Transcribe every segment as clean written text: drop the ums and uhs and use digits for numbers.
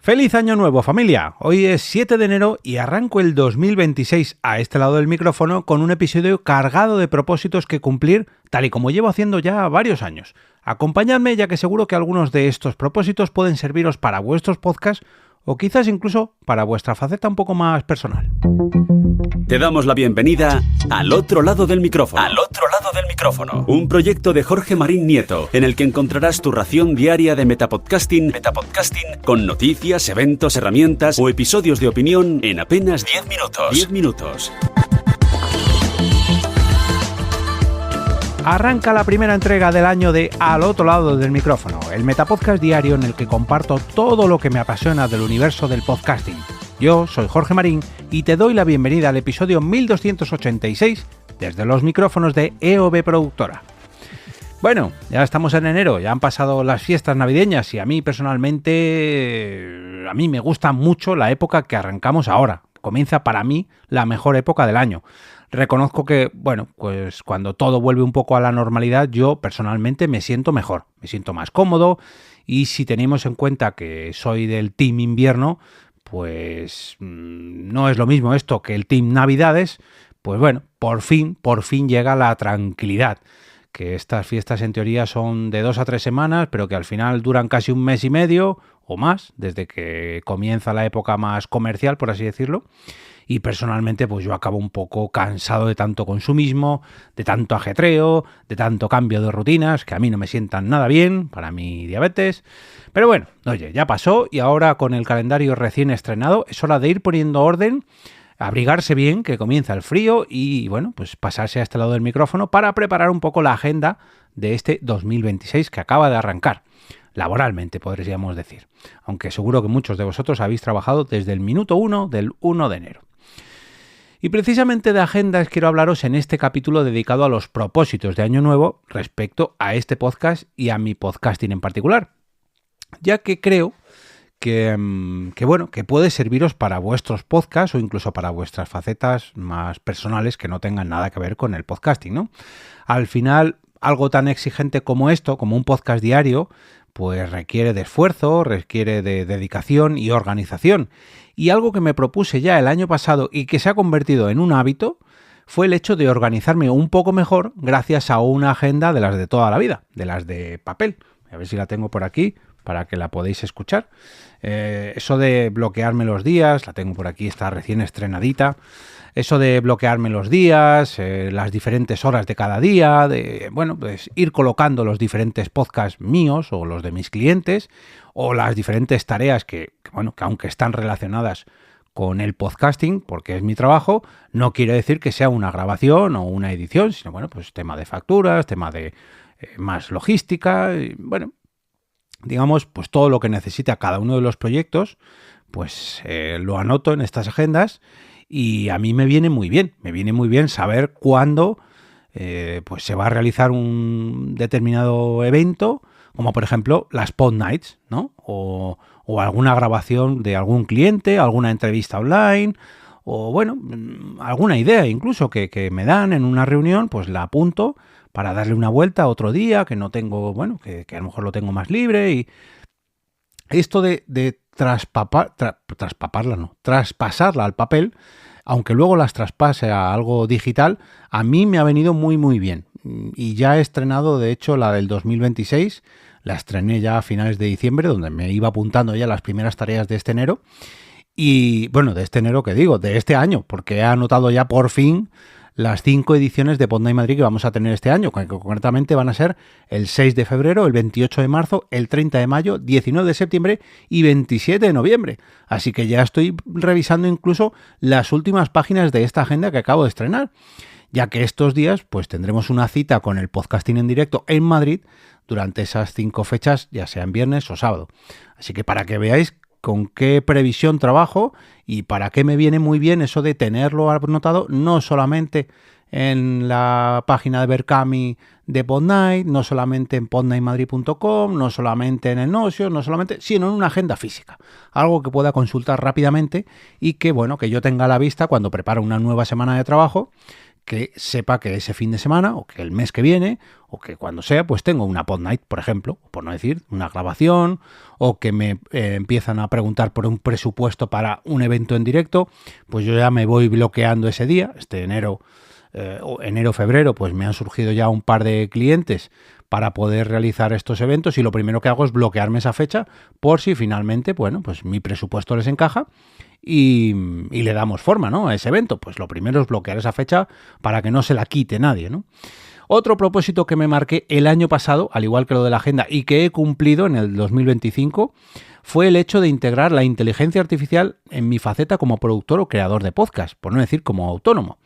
¡Feliz Año Nuevo, familia! Hoy es 7 de enero y arranco el 2026 a este lado del micrófono con un episodio cargado de propósitos que cumplir, tal y como llevo haciendo ya varios años. Acompañadme, ya que seguro que algunos de estos propósitos pueden serviros para vuestros podcasts o quizás incluso para vuestra faceta un poco más personal. Te damos la bienvenida al otro lado del micrófono. Al otro lado del micrófono. Un proyecto de Jorge Marín Nieto, en el que encontrarás tu ración diaria de metapodcasting con noticias, eventos, herramientas o episodios de opinión en apenas 10 minutos. 10 minutos. Arranca la primera entrega del año de Al otro lado del micrófono, el metapodcast diario en el que comparto todo lo que me apasiona del universo del podcasting. Yo soy Jorge Marín y te doy la bienvenida al episodio 1286 desde los micrófonos de EOB Productora. Bueno, ya estamos en enero, ya han pasado las fiestas navideñas y a mí personalmente, a mí me gusta mucho la época que arrancamos ahora. Comienza para mí la mejor época del año. Reconozco que, bueno, pues cuando todo vuelve un poco a la normalidad, yo personalmente me siento mejor, me siento más cómodo y si tenemos en cuenta que soy del team invierno, pues no es lo mismo esto que el team navidades, pues bueno, por fin llega la tranquilidad. Que estas fiestas en teoría son de 2 a 3 semanas, pero que al final duran casi un mes y medio o más, desde que comienza la época más comercial, por así decirlo. Y personalmente pues yo acabo un poco cansado de tanto consumismo, de tanto ajetreo, de tanto cambio de rutinas, que a mí no me sientan nada bien para mi diabetes. Pero bueno, oye, ya pasó y ahora con el calendario recién estrenado es hora de ir poniendo orden, abrigarse bien, que comienza el frío y bueno, pues pasarse a este lado del micrófono para preparar un poco la agenda de este 2026 que acaba de arrancar. Laboralmente, podríamos decir. Aunque seguro que muchos de vosotros habéis trabajado desde el minuto 1 del 1 de enero. Y precisamente de agendas quiero hablaros en este capítulo dedicado a los propósitos de Año Nuevo respecto a este podcast y a mi podcasting en particular. Ya que creo que puede serviros para vuestros podcasts o incluso para vuestras facetas más personales que no tengan nada que ver con el podcasting, ¿no? Al final, algo tan exigente como esto, como un podcast diario, pues requiere de esfuerzo, requiere de dedicación y organización. Y algo que me propuse ya el año pasado y que se ha convertido en un hábito fue el hecho de organizarme un poco mejor gracias a una agenda de las de toda la vida, de las de papel. A ver si la tengo por aquí para que la podáis escuchar. Eso de bloquearme los días, la tengo por aquí, está recién estrenadita. Eso de bloquearme los días, las diferentes horas de cada día, pues ir colocando los diferentes podcasts míos o los de mis clientes o las diferentes tareas que aunque están relacionadas con el podcasting, porque es mi trabajo, no quiere decir que sea una grabación o una edición, sino pues tema de facturas, tema de más logística, digamos, pues todo lo que necesita cada uno de los proyectos, pues lo anoto en estas agendas. Y a mí me viene muy bien saber cuándo pues se va a realizar un determinado evento, como por ejemplo las Pod Nights, ¿no? O alguna grabación de algún cliente, alguna entrevista online, o alguna idea incluso que me dan en una reunión, pues la apunto para darle una vuelta otro día, que no tengo, que a lo mejor lo tengo más libre. Y esto de traspasarla al papel, aunque luego las traspase a algo digital, a mí me ha venido muy muy bien. Y ya he estrenado, de hecho, la del 2026, la estrené ya a finales de diciembre, donde me iba apuntando ya las primeras tareas de este enero. Y de este enero, ¿qué digo? De este año, porque he anotado ya por fin las 5 ediciones de Pod Night Madrid que vamos a tener este año, que concretamente van a ser el 6 de febrero, el 28 de marzo, el 30 de mayo, 19 de septiembre y 27 de noviembre. Así que ya estoy revisando incluso las últimas páginas de esta agenda que acabo de estrenar, ya que estos días pues tendremos una cita con el podcasting en directo en Madrid durante esas 5 fechas, ya sea en viernes o sábado. Así que para que veáis con qué previsión trabajo y para qué me viene muy bien eso de tenerlo anotado, no solamente en la página de Berkami de Podnight, no solamente en podnightmadrid.com, no solamente en el Notion, sino en una agenda física. Algo que pueda consultar rápidamente y que, que yo tenga a la vista cuando preparo una nueva semana de trabajo, que sepa que ese fin de semana o que el mes que viene o que cuando sea, pues tengo una pod night, por ejemplo, por no decir una grabación, o que me empiezan a preguntar por un presupuesto para un evento en directo, pues yo ya me voy bloqueando ese día. Enero-febrero, pues me han surgido ya un par de clientes para poder realizar estos eventos y lo primero que hago es bloquearme esa fecha por si finalmente, bueno, pues mi presupuesto les encaja y le damos forma, ¿no?, a ese evento. Pues lo primero es bloquear esa fecha para que no se la quite nadie, ¿no? Otro propósito que me marqué el año pasado, al igual que lo de la agenda, y que he cumplido en el 2025, fue el hecho de integrar la inteligencia artificial en mi faceta como productor o creador de podcast, por no decir como autónomo.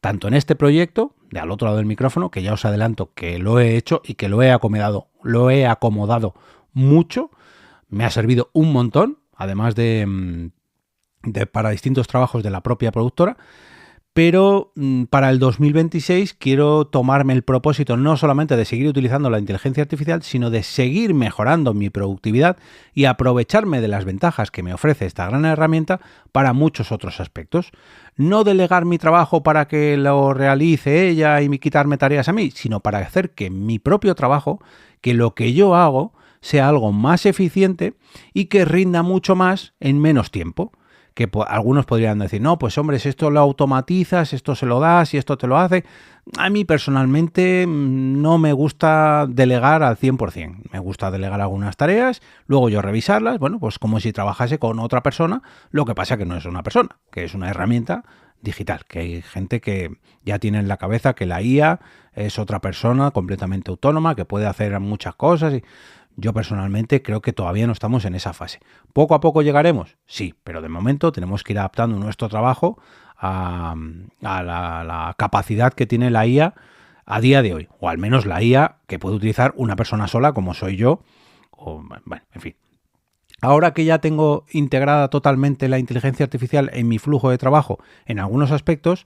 Tanto en este proyecto, de Al Otro Lado del Micrófono, que ya os adelanto que lo he hecho y que lo he acomodado mucho, me ha servido un montón, además de para distintos trabajos de la propia productora. Pero para el 2026 quiero tomarme el propósito no solamente de seguir utilizando la inteligencia artificial, sino de seguir mejorando mi productividad y aprovecharme de las ventajas que me ofrece esta gran herramienta para muchos otros aspectos. No delegar mi trabajo para que lo realice ella y quitarme tareas a mí, sino para hacer que mi propio trabajo, que lo que yo hago, sea algo más eficiente y que rinda mucho más en menos tiempo. Que algunos podrían decir, no, pues hombre, si esto lo automatizas, esto se lo das y esto te lo hace. A mí personalmente no me gusta delegar al 100%. Me gusta delegar algunas tareas, luego yo revisarlas, bueno, pues como si trabajase con otra persona, lo que pasa que no es una persona, que es una herramienta digital, que hay gente que ya tiene en la cabeza que la IA es otra persona completamente autónoma, que puede hacer muchas cosas y... Yo personalmente creo que todavía no estamos en esa fase. ¿Poco a poco llegaremos? Sí, pero de momento tenemos que ir adaptando nuestro trabajo a la capacidad que tiene la IA a día de hoy, o al menos la IA que puede utilizar una persona sola como soy yo, o bueno, en fin. Ahora que ya tengo integrada totalmente la inteligencia artificial en mi flujo de trabajo en algunos aspectos,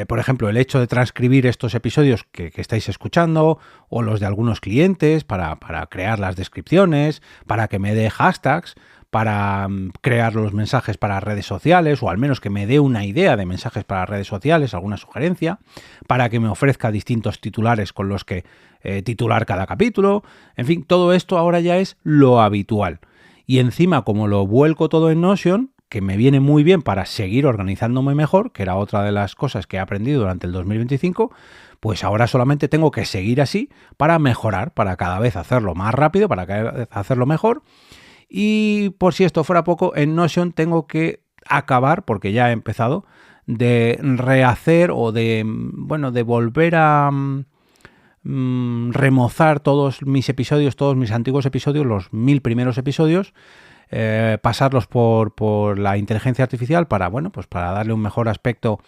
por ejemplo, el hecho de transcribir estos episodios que estáis escuchando o los de algunos clientes para crear las descripciones, para que me dé hashtags, para crear los mensajes para redes sociales o al menos que me dé una idea de mensajes para redes sociales, alguna sugerencia, para que me ofrezca distintos titulares con los que titular cada capítulo. En fin, todo esto ahora ya es lo habitual. Y encima, como lo vuelco todo en Notion, que me viene muy bien para seguir organizándome mejor, que era otra de las cosas que he aprendido durante el 2025, pues ahora solamente tengo que seguir así para mejorar, para cada vez hacerlo más rápido, para cada vez hacerlo mejor. Y por si esto fuera poco, en Notion tengo que acabar, porque ya he empezado, de rehacer o de volver a remozar todos mis episodios, todos mis antiguos episodios, los 1000 primeros episodios, pasarlos por la inteligencia artificial para darle un mejor aspecto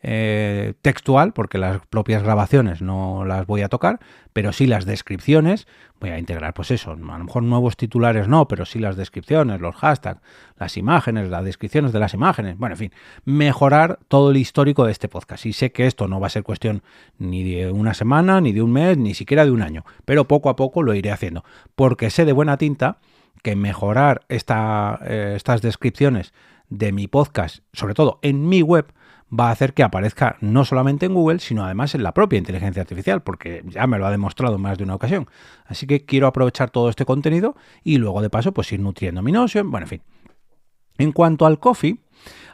textual, porque las propias grabaciones no las voy a tocar, pero sí las descripciones voy a integrar, pues eso, a lo mejor nuevos titulares no, pero sí las descripciones, los hashtags, las imágenes, las descripciones de las imágenes, bueno, en fin, mejorar todo el histórico de este podcast. Y sé que esto no va a ser cuestión ni de una semana, ni de un mes, ni siquiera de un año, pero poco a poco lo iré haciendo, porque sé de buena tinta que mejorar estas descripciones de mi podcast, sobre todo en mi web, va a hacer que aparezca no solamente en Google, sino además en la propia inteligencia artificial, porque ya me lo ha demostrado en más de una ocasión. Así que quiero aprovechar todo este contenido y luego de paso pues ir nutriendo mi Notion, bueno, en fin. En cuanto al coffee,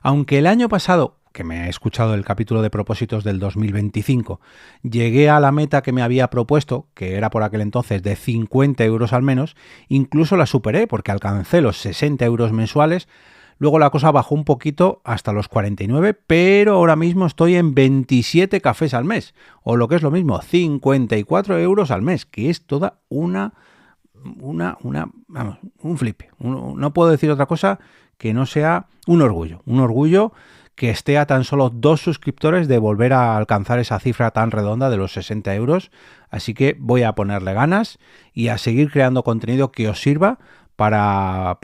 aunque el año pasado, que me he escuchado el capítulo de propósitos del 2025, llegué a la meta que me había propuesto, que era por aquel entonces de 50 euros al menos, incluso la superé porque alcancé los 60 euros mensuales. Luego la cosa bajó un poquito hasta los 49, pero ahora mismo estoy en 27 cafés al mes, o lo que es lo mismo, 54 euros al mes, que es toda un flip. No puedo decir otra cosa que no sea un orgullo que esté a tan solo 2 suscriptores de volver a alcanzar esa cifra tan redonda de los 60 euros. Así que voy a ponerle ganas y a seguir creando contenido que os sirva para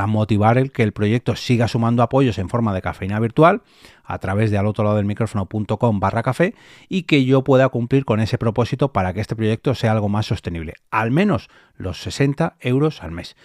motivar que el proyecto siga sumando apoyos en forma de cafeína virtual a través de alotroladodelmicrofono.com/café y que yo pueda cumplir con ese propósito para que este proyecto sea algo más sostenible, al menos los 60 euros al mes.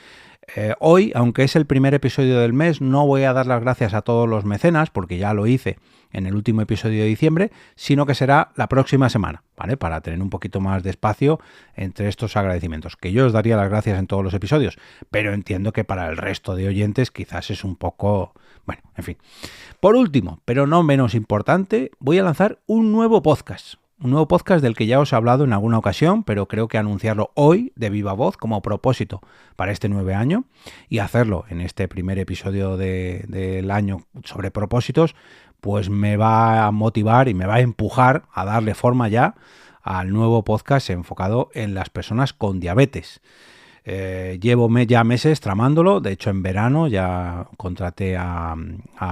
Hoy, aunque es el primer episodio del mes, no voy a dar las gracias a todos los mecenas, porque ya lo hice en el último episodio de diciembre, sino que será la próxima semana, ¿vale? Para tener un poquito más de espacio entre estos agradecimientos, que yo os daría las gracias en todos los episodios, pero entiendo que para el resto de oyentes quizás es un poco... Bueno, en fin. Por último, pero no menos importante, voy a lanzar un nuevo podcast. Un nuevo podcast del que ya os he hablado en alguna ocasión, pero creo que anunciarlo hoy de viva voz como propósito para este nuevo año y hacerlo en este primer episodio del año sobre propósitos, pues me va a motivar y me va a empujar a darle forma ya al nuevo podcast enfocado en las personas con diabetes. Llevo ya meses tramándolo. De hecho, en verano ya contraté a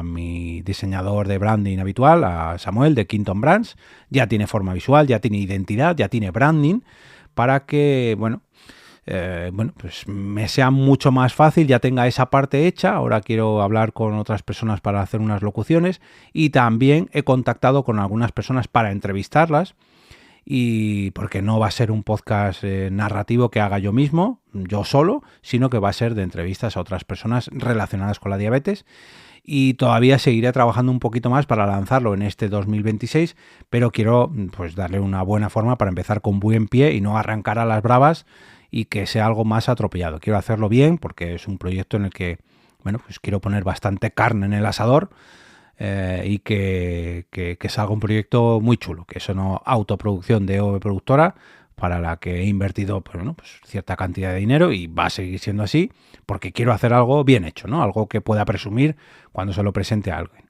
mi diseñador de branding habitual, a Samuel de Quinton Brands. Ya tiene forma visual, ya tiene identidad, ya tiene branding, para que, pues me sea mucho más fácil, ya tenga esa parte hecha. Ahora quiero hablar con otras personas para hacer unas locuciones y también he contactado con algunas personas para entrevistarlas. Y porque no va a ser un podcast narrativo que haga yo mismo, yo solo, sino que va a ser de entrevistas a otras personas relacionadas con la diabetes. Y todavía seguiré trabajando un poquito más para lanzarlo en este 2026, pero quiero pues darle una buena forma para empezar con buen pie y no arrancar a las bravas y que sea algo más atropellado. Quiero hacerlo bien porque es un proyecto en el que, pues quiero poner bastante carne en el asador. Y que salga un proyecto muy chulo, que es una autoproducción de OV Productora para la que he invertido pues cierta cantidad de dinero y va a seguir siendo así porque quiero hacer algo bien hecho, ¿no? Algo que pueda presumir cuando se lo presente a alguien.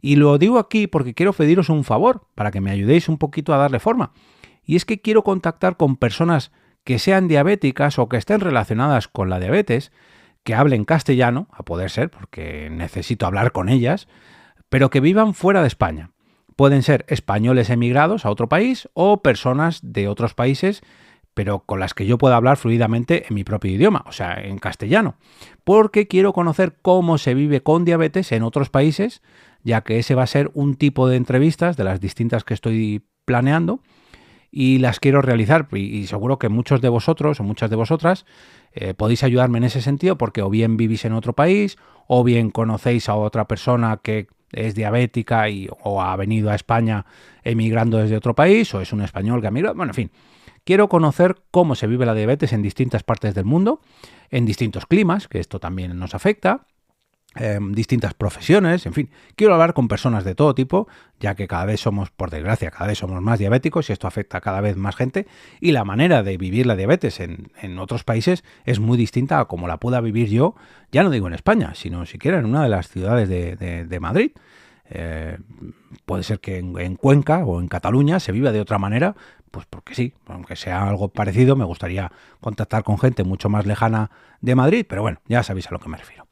Y lo digo aquí porque quiero pediros un favor para que me ayudéis un poquito a darle forma. Y es que quiero contactar con personas que sean diabéticas o que estén relacionadas con la diabetes, que hablen castellano, a poder ser, porque necesito hablar con ellas, pero que vivan fuera de España. Pueden ser españoles emigrados a otro país o personas de otros países, pero con las que yo pueda hablar fluidamente en mi propio idioma, o sea, en castellano. Porque quiero conocer cómo se vive con diabetes en otros países, ya que ese va a ser un tipo de entrevistas de las distintas que estoy planeando y las quiero realizar. Y seguro que muchos de vosotros o muchas de vosotras podéis ayudarme en ese sentido, porque o bien vivís en otro país o bien conocéis a otra persona que es diabética o ha venido a España emigrando desde otro país, o es un español que ha migrado. Bueno, en fin, quiero conocer cómo se vive la diabetes en distintas partes del mundo, en distintos climas, que esto también nos afecta, distintas profesiones, en fin. Quiero hablar con personas de todo tipo, ya que cada vez somos, por desgracia, cada vez somos más diabéticos y esto afecta a cada vez más gente, y la manera de vivir la diabetes en otros países es muy distinta a como la pueda vivir yo, ya no digo en España, sino siquiera en una de las ciudades de Madrid. Puede ser que en Cuenca o en Cataluña se viva de otra manera, pues porque sí, aunque sea algo parecido, me gustaría contactar con gente mucho más lejana de Madrid, pero bueno, ya sabéis a lo que me refiero.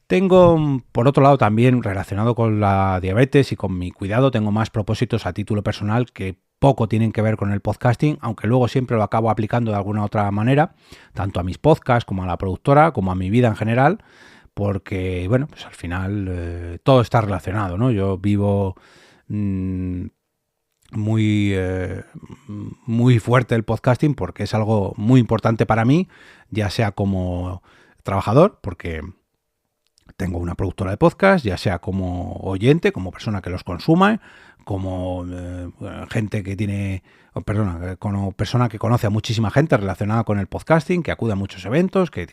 Tengo, por otro lado, también relacionado con la diabetes y con mi cuidado, tengo más propósitos a título personal que poco tienen que ver con el podcasting, aunque luego siempre lo acabo aplicando de alguna otra manera, tanto a mis podcasts como a la productora, como a mi vida en general, porque, pues al final todo está relacionado, ¿no? Yo vivo muy fuerte el podcasting porque es algo muy importante para mí, ya sea como trabajador, porque tengo una productora de podcast, ya sea como oyente, como persona que los consuma, como gente que tiene, como persona que conoce a muchísima gente relacionada con el podcasting, que acude a muchos eventos, que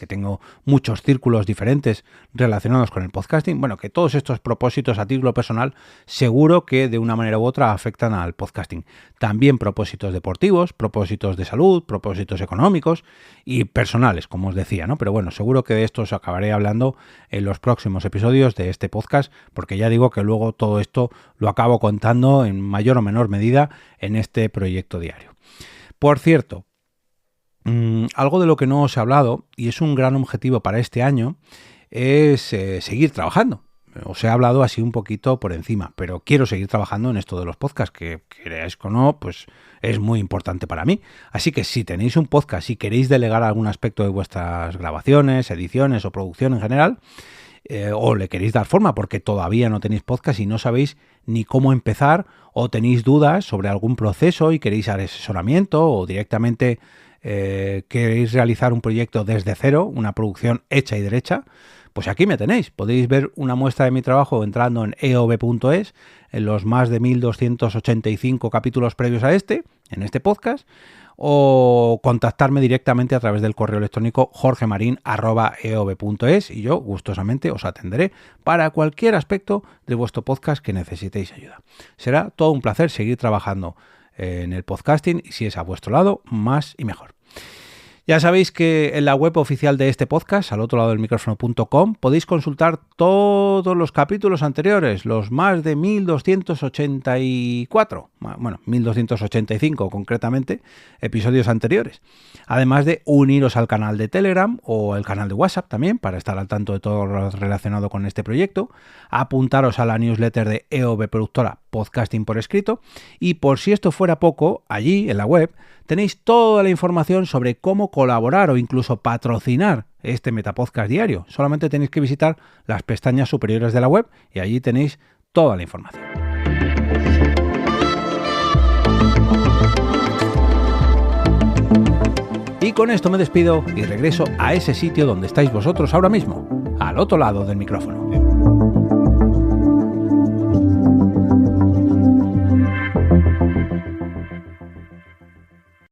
tengo muchos círculos diferentes relacionados con el podcasting. Bueno, que todos estos propósitos a título personal seguro que de una manera u otra afectan al podcasting. También propósitos deportivos, propósitos de salud, propósitos económicos y personales, como os decía, ¿no? Pero bueno, seguro que de esto os acabaré hablando en los próximos episodios de este podcast, porque ya digo que luego todo esto lo acabo contando en mayor o menor medida en este proyecto diario. Por cierto, algo de lo que no os he hablado, y es un gran objetivo para este año, es seguir trabajando. Os he hablado así un poquito por encima, pero quiero seguir trabajando en esto de los podcasts, que queráis o no, pues es muy importante para mí. Así que si tenéis un podcast y queréis delegar algún aspecto de vuestras grabaciones, ediciones o producción en general, o le queréis dar forma porque todavía no tenéis podcast y no sabéis ni cómo empezar, o tenéis dudas sobre algún proceso y queréis asesoramiento, o directamente queréis realizar un proyecto desde cero, una producción hecha y derecha, pues aquí me tenéis. Podéis ver una muestra de mi trabajo entrando en eob.es, en los más de 1285 capítulos previos a en este podcast, o contactarme directamente a través del correo electrónico jorgemarin@eob.es y yo gustosamente os atenderé para cualquier aspecto de vuestro podcast que necesitéis ayuda. Será todo un placer seguir trabajando en el podcasting y si es a vuestro lado, más y mejor. Ya sabéis que en la web oficial de este podcast, al otro lado del micrófono.com, podéis consultar todos los capítulos anteriores, los más de 1284, bueno, 1285 concretamente, episodios anteriores. Además de uniros al canal de Telegram o el canal de WhatsApp también, para estar al tanto de todo lo relacionado con este proyecto, apuntaros a la newsletter de EOB Productora Podcasting por escrito, y por si esto fuera poco, allí en la web tenéis toda la información sobre cómo colaborar o incluso patrocinar este Metapodcast diario. Solamente tenéis que visitar las pestañas superiores de la web y allí tenéis toda la información. Y con esto me despido y regreso a ese sitio donde estáis vosotros ahora mismo, al otro lado del micrófono.